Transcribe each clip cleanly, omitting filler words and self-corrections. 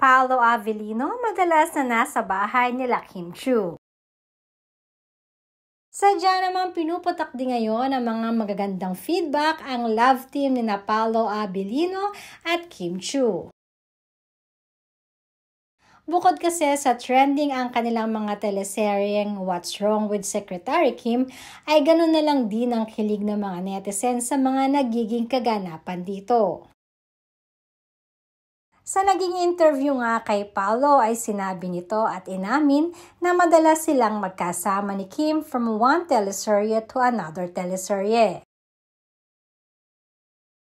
Paolo Avellino madalas na nasa bahay nila Kim Chiu. Sadya namang pinuputak din ngayon ng mga magagandang feedback ang love team ni Paolo Avellino at Kim Chiu. Bukod kasi sa trending ang kanilang mga teleseryeng What's Wrong with Secretary Kim, ay ganun na lang din ang kilig ng mga netizens sa mga nagiging kaganapan dito. Sa naging interview nga kay Paolo ay sinabi nito at inamin na madalas silang magkasama ni Kim from one teleserye to another teleserye.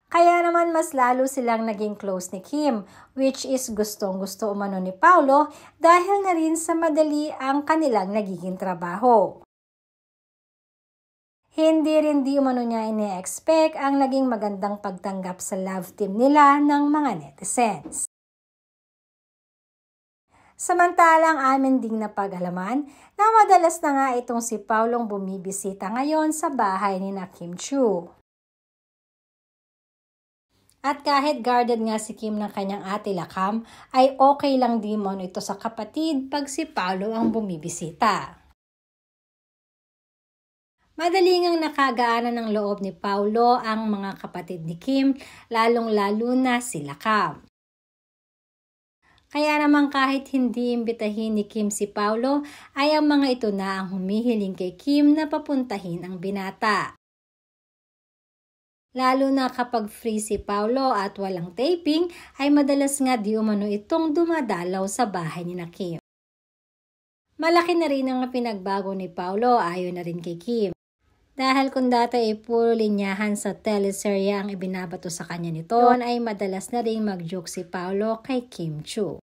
Kaya naman mas lalo silang naging close ni Kim, which is gustong-gusto umano ni Paolo dahil na rin sa madali ang kanilang nagiging trabaho. Hindi rin di umano niya ine-expect ang naging magandang pagtanggap sa love team nila ng mga netizens. Samantalang amin ding napag-alaman na madalas na nga itong si Paolong bumibisita ngayon sa bahay ni Kim Chiu. At kahit guarded nga si Kim ng kanyang ate Lakam, ay okay lang din mo ito sa kapatid pag si Paolo ang bumibisita. Madali ngang nakagaanan ng loob ni Paolo ang mga kapatid ni Kim, lalong-lalo na si Lakam. Kaya naman kahit hindi imbitahin ni Kim si Paolo, ay ang mga ito na ang humihiling kay Kim na papuntahin ang binata. Lalo na kapag free si Paolo at walang taping, ay madalas nga di umano itong dumadalaw sa bahay ni Kim. Malaki na rin ang pinagbago ni Paolo ayon na rin kay Kim. Dahil kung dati ay puro linyahan sa teleserye ang ibinabato sa kanya nito, ay madalas na rin mag-joke si Paolo kay Kim Chiu.